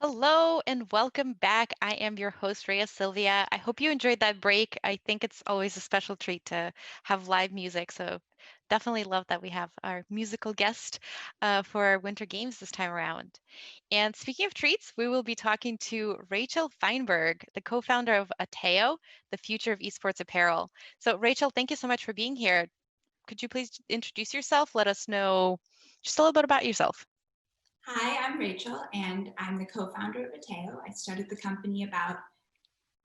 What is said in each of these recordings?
Hello and welcome back. I am your host, Rhea Sylvia. I hope you enjoyed that break. I think it's always a special treat to have live music. So definitely love that we have our musical guest for our Winter Games this time around. And speaking of treats, we will be talking to Rachel Feinberg, the co-founder of Ateyo, the future of esports apparel. So Rachel, thank you so much for being here. Could you please introduce yourself? Let us know just a little bit about yourself. Hi, I'm Rachel, and I'm the co-founder of Ateyo. I started the company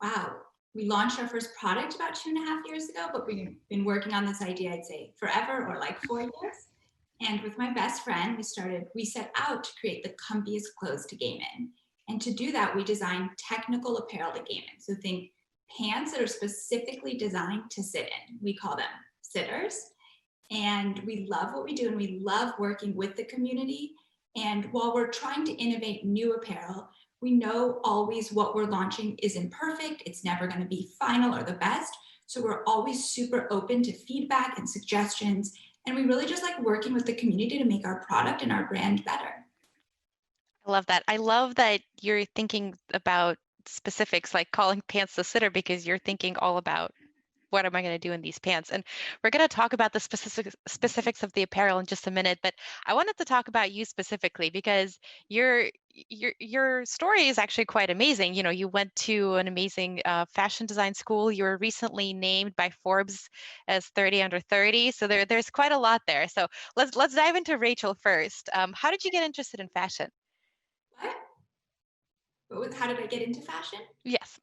wow, we launched our first product about 2.5 years ago, but we've been working on this idea, I'd say, forever or like 4 years. And with my best friend, we set out to create the comfiest clothes to game in. And to do that, we designed technical apparel to game in. So think pants that are specifically designed to sit in. We call them sitters. And we love what we do and we love working with the community. And while we're trying to innovate new apparel, we know always what we're launching isn't perfect. It's never going to be final or the best. So we're always super open to feedback and suggestions. And we really just like working with the community to make our product and our brand better. I love that. I love that you're thinking about specifics like calling pants the sitter because you're thinking all about what am I going to do in these pants? And we're going to talk about the specifics of the apparel in just a minute, but I wanted to talk about you specifically because your story is actually quite amazing. You know, you went to an amazing fashion design school. You were recently named by Forbes as 30 under 30. So there's quite a lot there. So let's dive into Rachel first. How did you get interested in fashion? How did I get into fashion? Yes.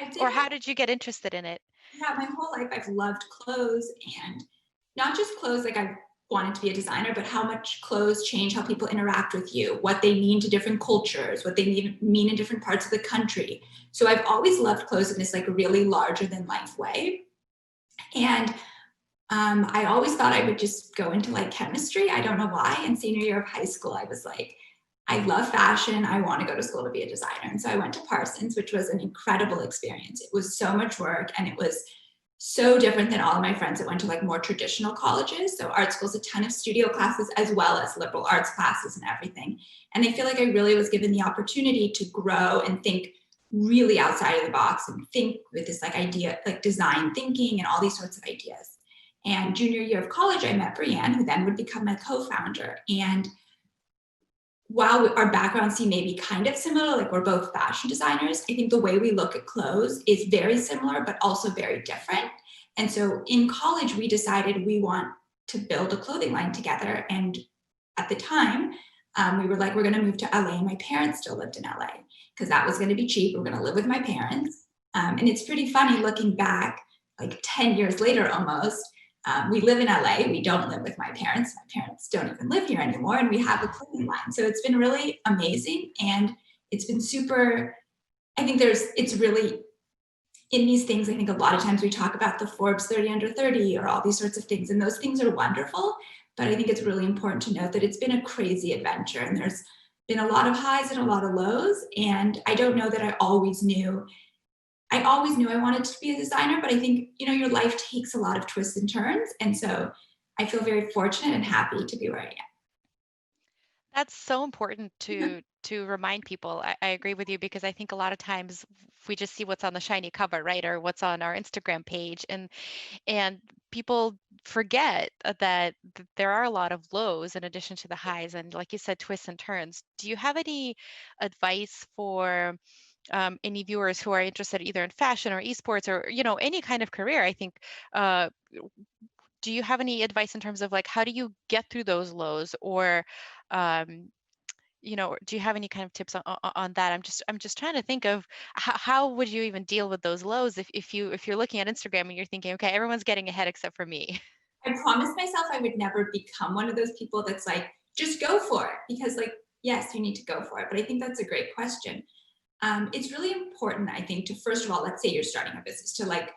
I'd say Or how did you get interested in it? my whole life I've loved clothes, and not just clothes, like I've wanted to be a designer, but how much clothes change how people interact with you, what they mean to different cultures, what they mean in different parts of the country. So I've always loved clothes in this like really larger than life way. And I always thought I would just go into like chemistry. I don't know why. In senior year of high school, I was like, I love fashion. I want to go to school to be a designer. And so I went to Parsons, which was an incredible experience. It was so much work and it was so different than all of my friends that went to like more traditional colleges. So art school's a ton of studio classes as well as liberal arts classes and everything. And I feel like I really was given the opportunity to grow and think really outside of the box and think with this like idea, like design thinking and all these sorts of ideas. And junior year of college, I met Brienne, who then would become my co-founder. And while our backgrounds seem maybe kind of similar, like we're both fashion designers, I think the way we look at clothes is very similar, but also very different. And so in college, we decided we want to build a clothing line together. And at the time, we were like, we're going to move to LA. And my parents still lived in LA because that was going to be cheap. We're going to live with my parents. And it's pretty funny looking back, like 10 years later almost, we live in LA. We don't live with my parents. My parents don't even live here anymore. And we have a clothing line. So it's been really amazing. And it's been super, I think it's really in these things. I think a lot of times we talk about the Forbes 30 under 30 or all these sorts of things. And those things are wonderful. But I think it's really important to note that it's been a crazy adventure. And there's been a lot of highs and a lot of lows. And I don't know that I always knew I wanted to be a designer, but I think, your life takes a lot of twists and turns. And so I feel very fortunate and happy to be where I That's so important am. to remind people. I agree with you because I think a lot of times we just see what's on the shiny cover, right? Or what's on our Instagram page and people forget that there are a lot of lows in addition to the highs and like you said, twists and turns. Do you have any advice for any viewers who are interested either in fashion or esports or any kind of career? I think uh, do you have any advice in terms of like how do you get through those lows or um, do you have any kind of tips on that? I'm just trying to think of how would you even deal with those lows if you're looking at Instagram and you're thinking, okay, everyone's getting ahead except for me. I promised myself I would never become one of those people that's like, just go for it. Because, like, yes, you need to go for it. But I think that's a great question. It's really important, I think, to first of all, let's say you're starting a business, to like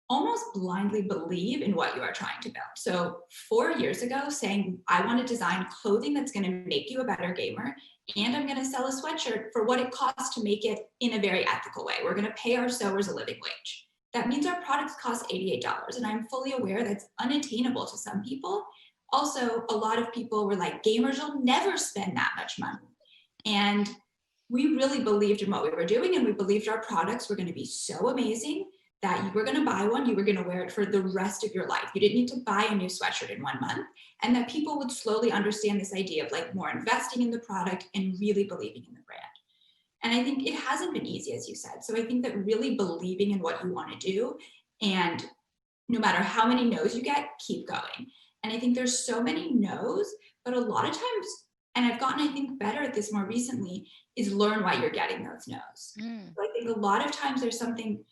almost blindly believe in what you are trying to build. So 4 years ago, saying, I want to design clothing that's going to make you a better gamer, and I'm going to sell a sweatshirt for what it costs to make it in a very ethical way. We're going to pay our sewers a living wage. That means our products cost $88. And I'm fully aware that's unattainable to some people. Also, a lot of people were like, gamers will never spend that much money. And we really believed in what we were doing, and we believed our products were going to be so amazing that you were going to buy one, you were going to wear it for the rest of your life. You didn't need to buy a new sweatshirt in 1 month, and that people would slowly understand this idea of like more investing in the product and really believing in the brand. And I think it hasn't been easy, as you said. So I think that really believing in what you want to do, and no matter how many no's you get, keep going. And I think there's so many no's, but a lot of times, and I've gotten, I think, better at this more recently, is learn why you're getting those no's. Mm. So I think a lot of times there's something,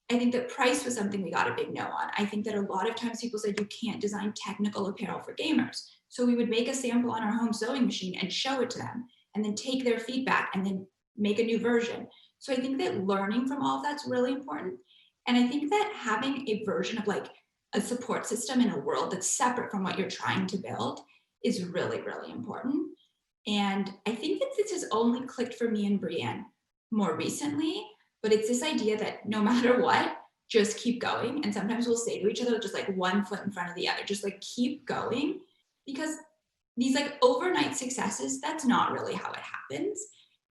I think that price was something we got a big no on. I think that a lot of times people said you can't design technical apparel for gamers. So we would make a sample on our home sewing machine and show it to them, and then take their feedback and then make a new version. So I think that learning from all of that's really important. And I think that having a version of like a support system in a world that's separate from what you're trying to build is really, really important. And I think that this has only clicked for me and Brienne more recently, but it's this idea that no matter what, just keep going. And sometimes we'll say to each other, just like one foot in front of the other, just like keep going. Because these like overnight successes, that's not really how it happens.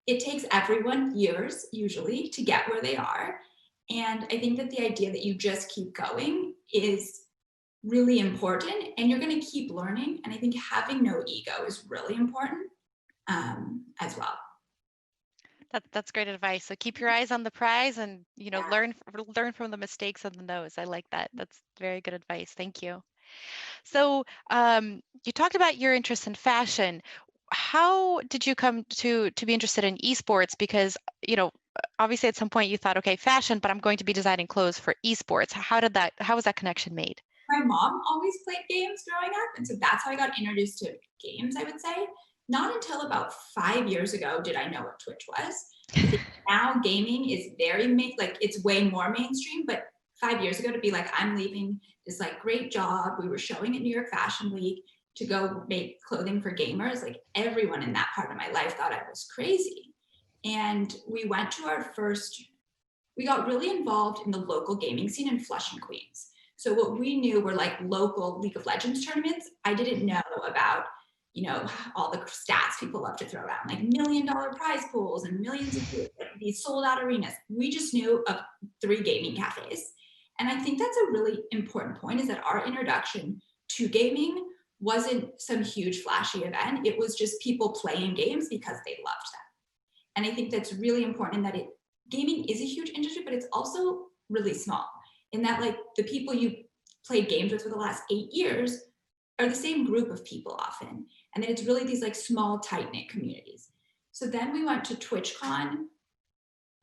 It takes everyone years usually to get where they are. And I think that the idea that you just keep going is really important, and you're going to keep learning. And I think having no ego is really important as well. That's great advice. So keep your eyes on the prize, and Yeah. learn from the mistakes and the no's. I like that. That's very good advice. Thank you. So you talked about your interest in fashion. How did you come to be interested in esports? Because obviously at some point you thought, okay, fashion, but I'm going to be designing clothes for esports. How was that connection made? My mom always played games growing up, and so that's how I got introduced to games, I would say. Not until about 5 years ago did I know what Twitch was. I think now gaming is very like it's way more mainstream, but 5 years ago to be like, I'm leaving this like great job. We were showing at New York Fashion Week to go make clothing for gamers. Like everyone in that part of my life thought I was crazy. And we went to we got really involved in the local gaming scene in Flushing, Queens. So what we knew were like local League of Legends tournaments. I didn't know about, all the stats people love to throw around, like $1 million prize pools and millions of these sold out arenas. We just knew of 3 gaming cafes. And I think that's a really important point, is that our introduction to gaming wasn't some huge flashy event. It was just people playing games because they loved them. And I think that's really important, in that gaming is a huge industry, but it's also really small, in that like the people you played games with for the last 8 years are the same group of people often. And then it's really these like small, tight-knit communities. So then we went to TwitchCon.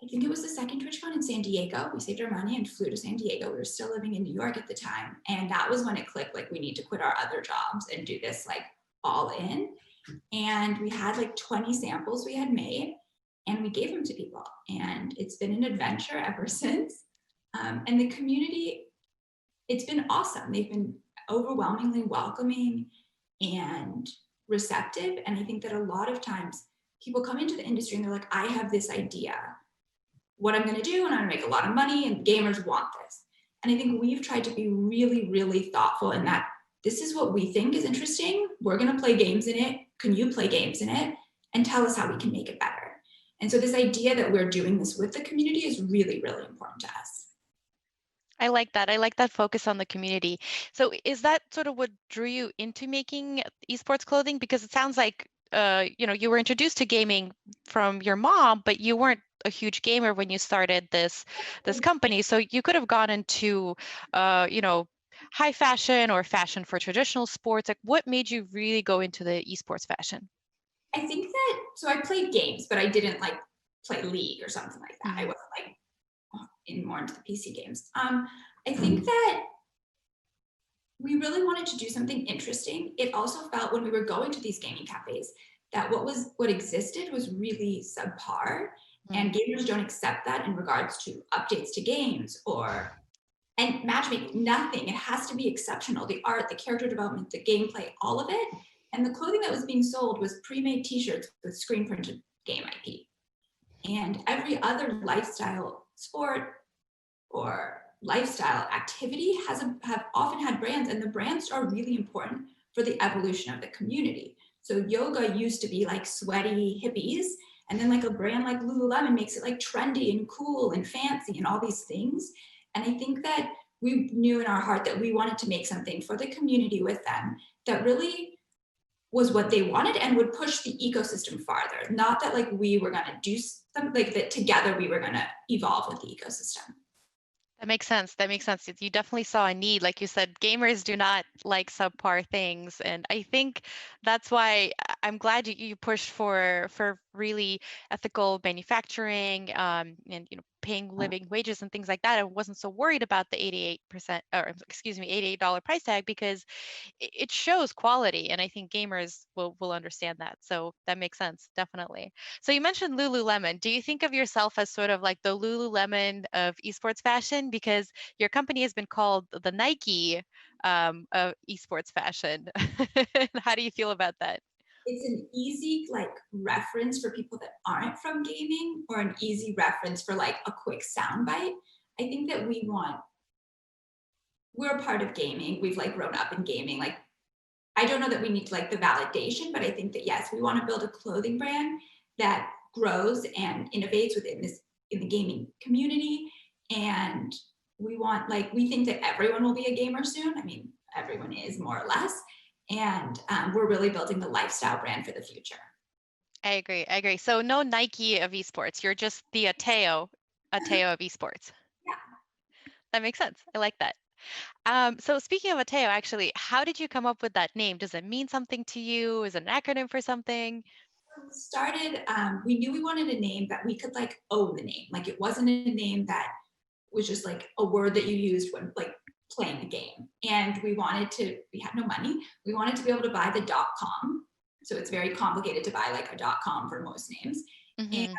I think it was the second TwitchCon in San Diego. We saved our money and flew to San Diego. We were still living in New York at the time. And that was when it clicked, like we need to quit our other jobs and do this like all in. And we had like 20 samples we had made, and we gave them to people. And it's been an adventure ever since. And the community, it's been awesome. They've been overwhelmingly welcoming and receptive. And I think that a lot of times people come into the industry and they're like, I have this idea, what I'm going to do, and I'm going to make a lot of money, and gamers want this. And I think we've tried to be really, really thoughtful in that this is what we think is interesting. We're going to play games in it. Can you play games in it? And tell us how we can make it better. And so this idea that we're doing this with the community is really, really important to us. I like that. I like that focus on the community. So is that sort of what drew you into making esports clothing? Because it sounds like you were introduced to gaming from your mom, but you weren't a huge gamer when you started this company. So you could have gone into high fashion or fashion for traditional sports. Like, what made you really go into the esports fashion? I think that, so I played games, but I didn't like play League or something like that. I Mhm. wasn't like more into the PC games. I think that we really wanted to do something interesting. It also felt, when we were going to these gaming cafes, that what existed was really subpar, and gamers don't accept that in regards to updates to games and matchmaking. Nothing. It has to be exceptional. The art, the character development, the gameplay, all of it. And the clothing that was being sold was pre-made T-shirts with screen printed game IP. And every other lifestyle sport or lifestyle activity have often had brands, and the brands are really important for the evolution of the community. So yoga used to be like sweaty hippies, And then like a brand like Lululemon makes it like trendy and cool and fancy and all these things. And I think that we knew in our heart that we wanted to make something for the community with them that really was what they wanted and would push the ecosystem farther. Not that like we were going to do something, like that together we were going to evolve with the ecosystem. That makes sense. That makes sense. You definitely saw a need. Like you said, gamers do not like subpar things. And I think that's why I'm glad you pushed for really ethical manufacturing, and paying living wages and things like that. I wasn't so worried about the 88%, or excuse me, $88 price tag, because it shows quality, and I think gamers will understand that. So that makes sense, definitely. So you mentioned Lululemon. Do you think of yourself as sort of like the Lululemon of esports fashion? Because your company has been called the Nike of esports fashion. How do you feel about that? It's an easy like reference for people that aren't from gaming, or an easy reference for like a quick soundbite. I think that we're a part of gaming. We've like grown up in gaming. Like, I don't know that we need like the validation, but I think that yes, we want to build a clothing brand that grows and innovates in the gaming community. And we think that everyone will be a gamer soon. I mean, everyone is more or less. And we're really building the lifestyle brand for the future. I agree. I agree. So no Nike of esports. You're just the Ateyo of esports. Yeah. That makes sense. I like that. So speaking of Ateyo, actually, how did you come up with that name? Does it mean something to you? Is it an acronym for something? We started, we knew we wanted a name that we could like own the name. Like it wasn't a name that was just like a word that you used when like playing the game. And we had no money. We wanted to be able to buy the .com. So it's very complicated to buy like a .com for most names. And Hmm.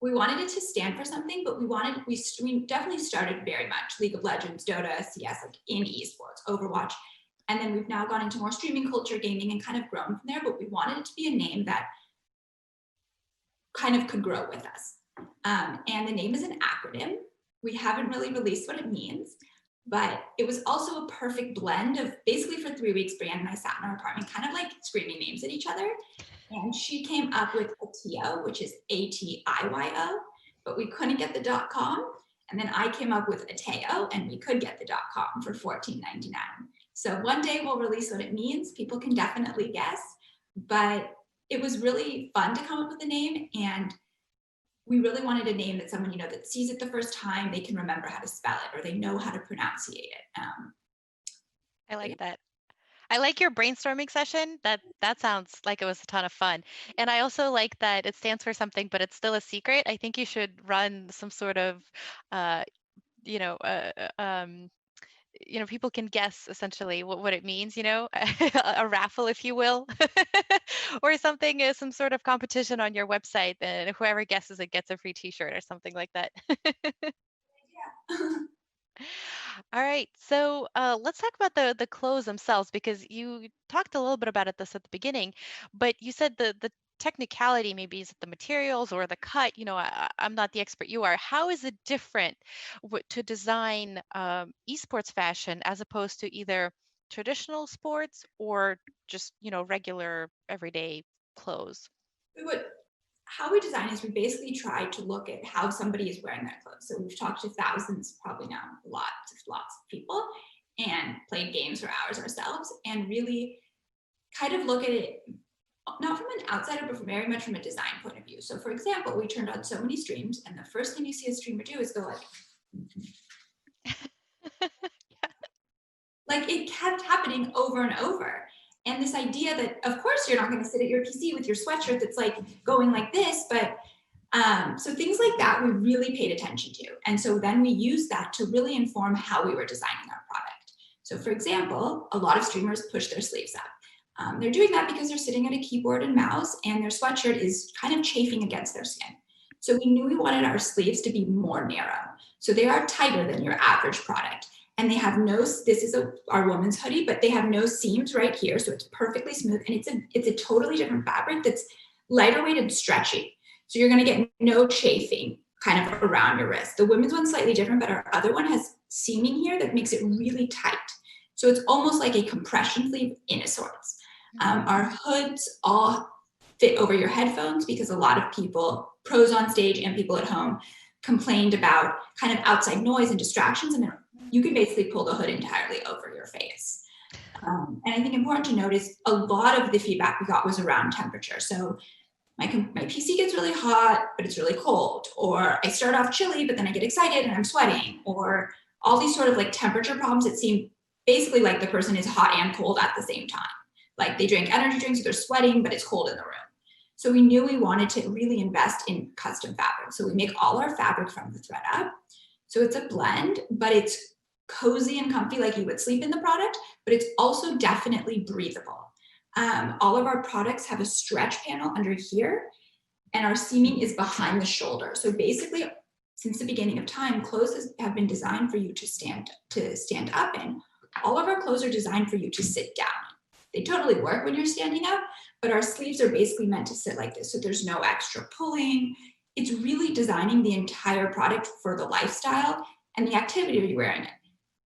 we wanted it to stand for something, but we definitely started very much League of Legends, Dota, CS, like in esports, Overwatch. And then we've now gone into more streaming culture, gaming, and kind of grown from there. But we wanted it to be a name that kind of could grow with us. And the name is an acronym. We haven't really released what it means, but it was also a perfect blend of basically for 3 weeks, Brianne and I sat in our apartment, kind of like screaming names at each other. And she came up with Ateyo, which is Atio, but we couldn't get the .com. And then I came up with Ateyo, and we could get the .com for $14.99. So one day we'll release what it means. People can definitely guess, but it was really fun to come up with a name, and we really wanted a name that someone that sees it the first time, they can remember how to spell it or they know how to pronunciate it. I like Yeah. that. I like your brainstorming session. That sounds like it was a ton of fun. And I also like that it stands for something, but it's still a secret. I think you should run some sort of, uh, you know, uh, uh, um, people can guess essentially what it means, a raffle, if you will, or something, some sort of competition on your website, and whoever guesses it gets a free t-shirt or something like that. All right, so let's talk about the clothes themselves, because you talked a little bit about this at the beginning, but you said the technicality maybe is the materials or the cut. I'm not the expert you are. How is it different to design esports fashion as opposed to either traditional sports or just regular everyday clothes? we would How we design is we basically try to look at how somebody is wearing their clothes. So we've talked to thousands, probably now lots of people, and played games for hours ourselves, and really kind of look at it not from an outsider, but very much from a design point of view. So for example, we turned on so many streams, and the first thing you see a streamer do is go like it kept happening over and over. And this idea that, of course, you're not going to sit at your PC with your sweatshirt that's like going like this, but so things like that we really paid attention to. And so then we used that to really inform how we were designing our product. So for example, a lot of streamers push their sleeves up. They're doing that because they're sitting at a keyboard and mouse, and their sweatshirt is kind of chafing against their skin. So we knew we wanted our sleeves to be more narrow. So they are tighter than your average product. And they have this is our woman's hoodie, but they have no seams right here. So it's perfectly smooth. And it's a totally different fabric that's lighter weight and stretchy. So you're going to get no chafing kind of around your wrist. The women's one's slightly different, but our other one has seaming here that makes it really tight. So it's almost like a compression sleeve in a sorts. Our hoods all fit over your headphones, because a lot of people, pros on stage and people at home, complained about kind of outside noise and distractions, and you can basically pull the hood entirely over your face. And I think important to note is a lot of the feedback we got was around temperature. So my PC gets really hot, but it's really cold, or I start off chilly, but then I get excited and I'm sweating, or all these sort of like temperature problems that seem basically like the person is hot and cold at the same time. Like they drink energy drinks, so they're sweating, but it's cold in the room. So we knew we wanted to really invest in custom fabric. So we make all our fabric from the ThredUp. So it's a blend, but it's cozy and comfy, like you would sleep in the product, but it's also definitely breathable. All of our products have a stretch panel under here, and our seaming is behind the shoulder. So basically, since the beginning of time, clothes have been designed for you to stand up in. All of our clothes are designed for you to sit down. They totally work when you're standing up, but our sleeves are basically meant to sit like this, so there's no extra pulling. It's really designing the entire product for the lifestyle and the activity you're wearing it.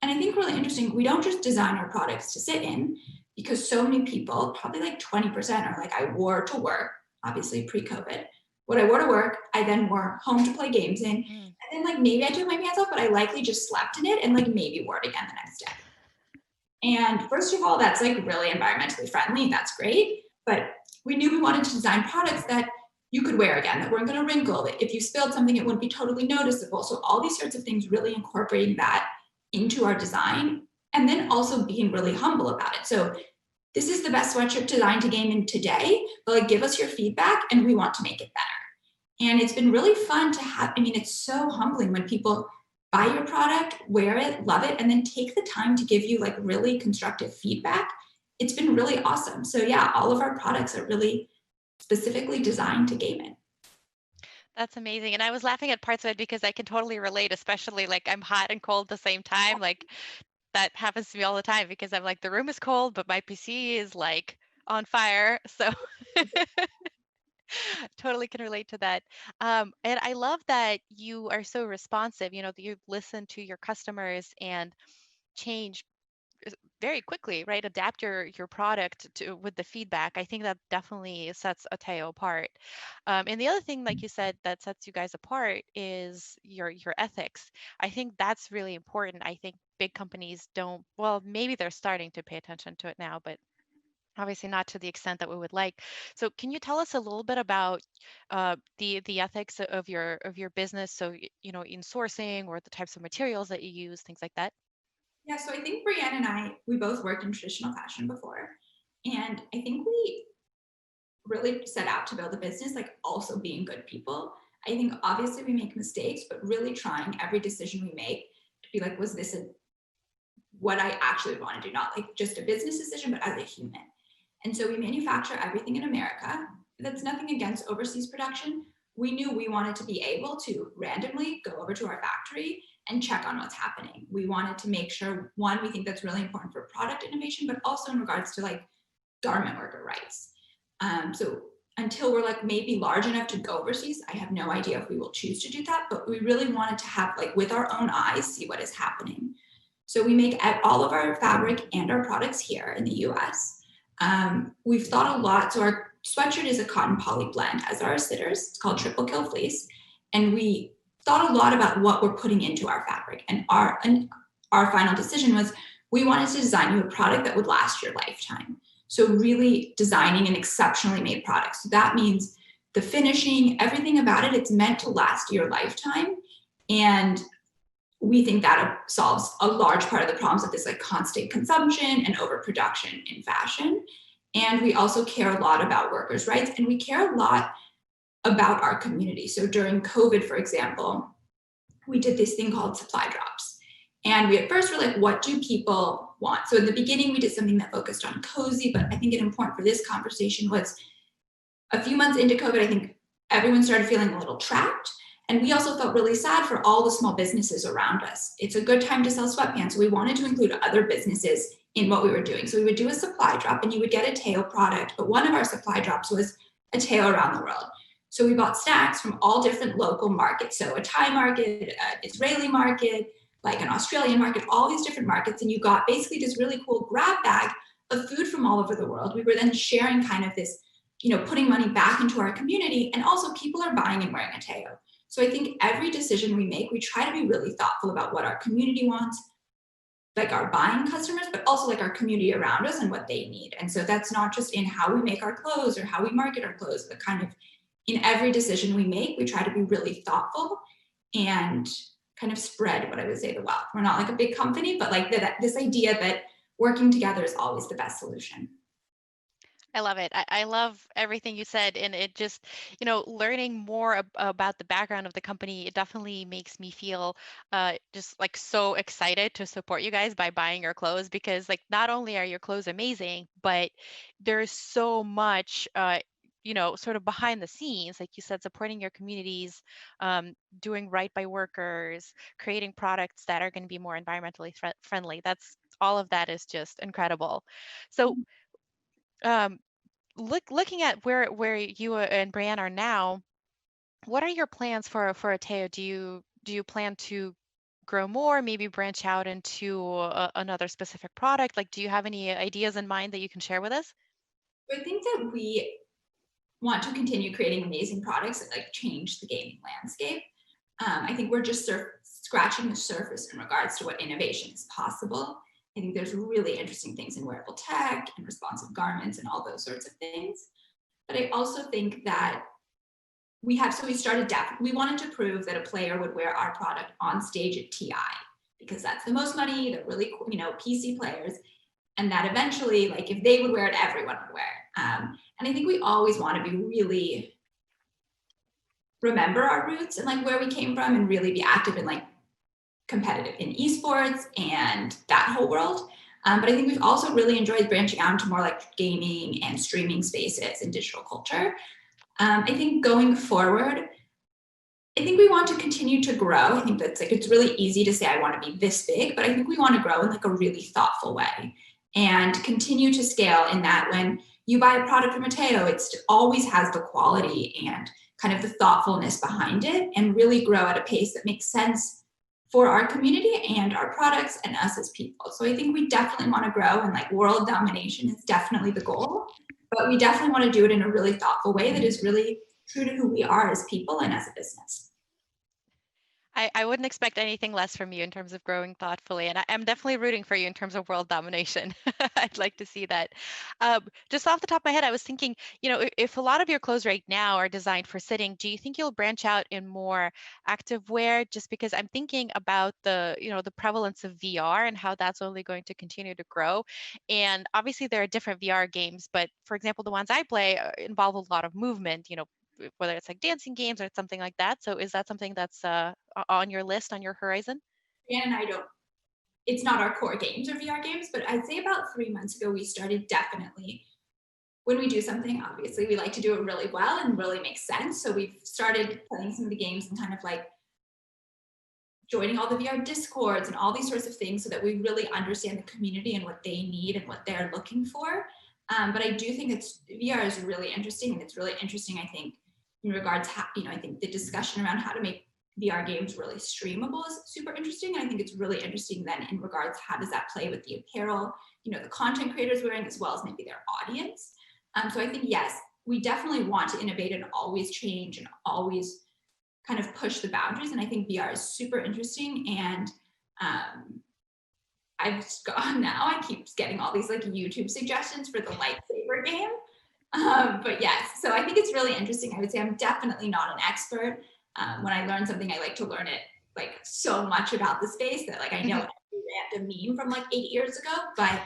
And I think really interesting, we don't just design our products to sit in, because so many people, probably like 20%, are like, I wore to work, obviously pre-COVID. What I wore to work, I then wore home to play games in. And then like maybe I took my pants off, but I likely just slept in it and like maybe wore it again the next day. And first of all, that's like really environmentally friendly. That's great. But we knew we wanted to design products that you could wear again, that weren't going to wrinkle, that if you spilled something, it wouldn't be totally noticeable. So all these sorts of things, really incorporating that into our design, and then also being really humble about it. So this is the best sweatshirt designed to game in today, but like give us your feedback and we want to make it better. And it's been really fun to have, I mean, it's so humbling when people buy your product, wear it, love it, and then take the time to give you like really constructive feedback. It's been really awesome. So yeah, all of our products are really specifically designed to game in. That's amazing. And I was laughing at parts of it because I can totally relate, especially like I'm hot and cold at the same time. Like that happens to me all the time because I'm like, the room is cold, but my PC is like on fire. So totally can relate to that. And I love that you are so responsive, that you listen to your customers and change very quickly, right? Adapt your product to with the feedback. I think that definitely sets Ateyo apart. And the other thing, like you said, that sets you guys apart is your ethics. I think that's really important. I think big companies don't, well, maybe they're starting to pay attention to it now, but obviously not to the extent that we would like. So can you tell us a little bit about the ethics of your business? So in sourcing or the types of materials that you use, things like that. Yeah, so I think Brienne and I, we both worked in traditional fashion before. And I think we really set out to build a business, like also being good people. I think obviously we make mistakes, but really trying every decision we make to be like, was this what I actually want to do? Not like just a business decision, but as a human. And so we manufacture everything in America. That's nothing against overseas production. We knew we wanted to be able to randomly go over to our factory and check on what's happening. We wanted to make sure, one, we think that's really important for product innovation, but also in regards to like garment worker rights. So until we're like maybe large enough to go overseas, I have no idea if we will choose to do that, but we really wanted to have like with our own eyes, see what is happening. So we make all of our fabric and our products here in the US. We've thought a lot. So our sweatshirt is a cotton poly blend, as are our sitters. It's called Triple Kill Fleece. And we thought a lot about what we're putting into our fabric. And our final decision was we wanted to design you a product that would last your lifetime. So really designing an exceptionally made product. So that means the finishing, everything about it, it's meant to last your lifetime. And we think that solves a large part of the problems of this like constant consumption and overproduction in fashion. And we also care a lot about workers' rights, and we care a lot about our community. So during COVID, for example, we did this thing called supply drops. And we at first were like, what do people want? So in the beginning, we did something that focused on cozy, but I think it important for this conversation was a few months into COVID, I think everyone started feeling a little trapped. And we also felt really sad for all the small businesses around us. It's a good time to sell sweatpants. So we wanted to include other businesses in what we were doing. So we would do a supply drop and you would get a Ateyo product, but one of our supply drops was a Ateyo around the world. So we bought stacks from all different local markets. So a Thai market, an Israeli market, like an Australian market, all these different markets. And you got basically this really cool grab bag of food from all over the world. We were then sharing kind of this putting money back into our community, and also people are buying and wearing Ateyo. So I think every decision we make, we try to be really thoughtful about what our community wants, like our buying customers, but also like our community around us and what they need. And so that's not just in how we make our clothes or how we market our clothes, but kind of in every decision we make, we try to be really thoughtful and kind of spread what I would say the wealth. We're not like a big company, but like this idea that working together is always the best solution. I love it. I love everything you said. And it just, learning more about the background of the company, it definitely makes me feel just like so excited to support you guys by buying your clothes, because like not only are your clothes amazing, but there's so much, sort of behind the scenes, like you said, supporting your communities, doing right by workers, creating products that are going to be more environmentally friendly. That's all of that is just incredible. So, um, looking at where you and Brianne are now, what are your plans for Ateyo? Do you plan to grow more, maybe branch out into another specific product? Like, do you have any ideas in mind that you can share with us? So I think that we want to continue creating amazing products that like change the gaming landscape. I think we're just scratching the surface in regards to what innovation is possible. I think there's really interesting things in wearable tech and responsive garments and all those sorts of things. But I also think that we wanted to prove that a player would wear our product on stage at TI because that's the most money, they're really cool, PC players, and that eventually, like if they would wear it, everyone would wear it. And I think we always want to be really remember our roots and like where we came from and really be active in like competitive in esports and that whole world. But I think we've also really enjoyed branching out into more like gaming and streaming spaces and digital culture. I think going forward, I think we want to continue to grow. I think that's like, it's really easy to say, I want to be this big, but I think we want to grow in like a really thoughtful way and continue to scale in that when you buy a product from Ateyo, it always has the quality and kind of the thoughtfulness behind it and really grow at a pace that makes sense for our community and our products and us as people. So I think we definitely want to grow and like world domination is definitely the goal, but we definitely want to do it in a really thoughtful way that is really true to who we are as people and as a business. I wouldn't expect anything less from you in terms of growing thoughtfully, and I'm definitely rooting for you in terms of world domination. I'd like to see that. Just off the top of my head, I was thinking, if a lot of your clothes right now are designed for sitting, do you think you'll branch out in more active wear? Just because I'm thinking about the prevalence of VR and how that's only going to continue to grow. And obviously, there are different VR games, but for example, the ones I play involve a lot of movement. Whether it's like dancing games or something like that. So is that something that's on your list, on your horizon? Dan and I don't, it's not our core games or VR games, but I'd say about 3 months ago, we started definitely, when we do something, obviously we like to do it really well and really make sense. So we've started playing some of the games and kind of like joining all the VR discords and all these sorts of things so that we really understand the community and what they need and what they're looking for. But I do think VR is really interesting, and it's really interesting, I think, in regards I think the discussion around how to make VR games really streamable is super interesting. And I think it's really interesting then in regards how does that play with the apparel, the content creators wearing as well as maybe their audience. So I think, yes, we definitely want to innovate and always change and always kind of push the boundaries. And I think VR is super interesting. And I've gone now, I keep getting all these like YouTube suggestions for the lightsaber game. But yes, so I think it's really interesting. I would say I'm definitely not an expert. When I learn something, I like to learn it like so much about the space that like I know every random meme from like 8 years ago. But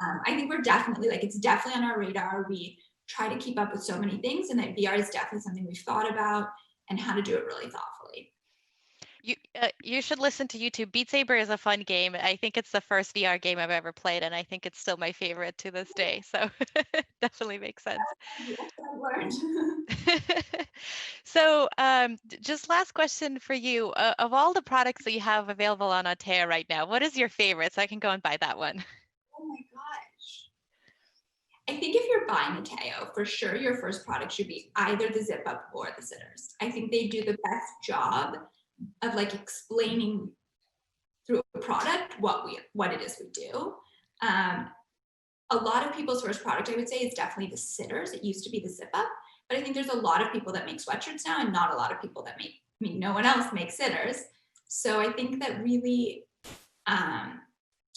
I think we're definitely like, it's definitely on our radar. We try to keep up with so many things, and that VR is definitely something we've thought about and how to do it really thoughtfully. You should listen to YouTube. Beat Saber is a fun game. I think it's the first VR game I've ever played, and I think it's still my favorite to this day. So definitely makes sense. That's what I've learned. So, just last question for you. Of all the products that you have available on Ateyo right now, what is your favorite? So I can go and buy that one. Oh my gosh. I think if you're buying a Teo, for sure your first product should be either the zip up or the sitters. I think they do the best job of like explaining through a product what it is we do. a lot of people's first product, I would say, is definitely the sitters. It used to be the zip up, but I think there's a lot of people that make sweatshirts now and not a lot of people that make, I mean, no one else makes sitters. So I think that really, I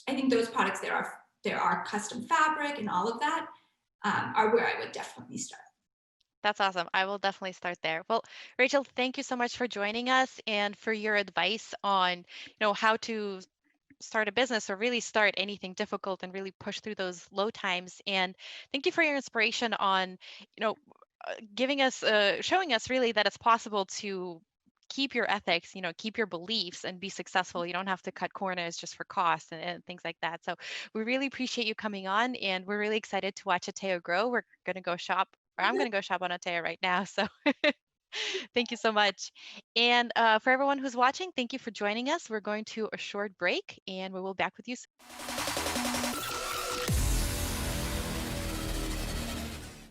think those products there are custom fabric and all of that are where I would definitely start. That's awesome. I will definitely start there. Well, Rachel, thank you so much for joining us and for your advice on, how to start a business or really start anything difficult and really push through those low times. And thank you for your inspiration on, giving us, showing us really that it's possible to keep your ethics, keep your beliefs and be successful. You don't have to cut corners just for cost and things like that. So we really appreciate you coming on and we're really excited to watch Ateyo grow. We're going to go shop, or I'm going to go shop on Ateyo right now. So thank you so much. And for everyone who's watching, thank you for joining us. We're going to a short break and we will be back with you soon.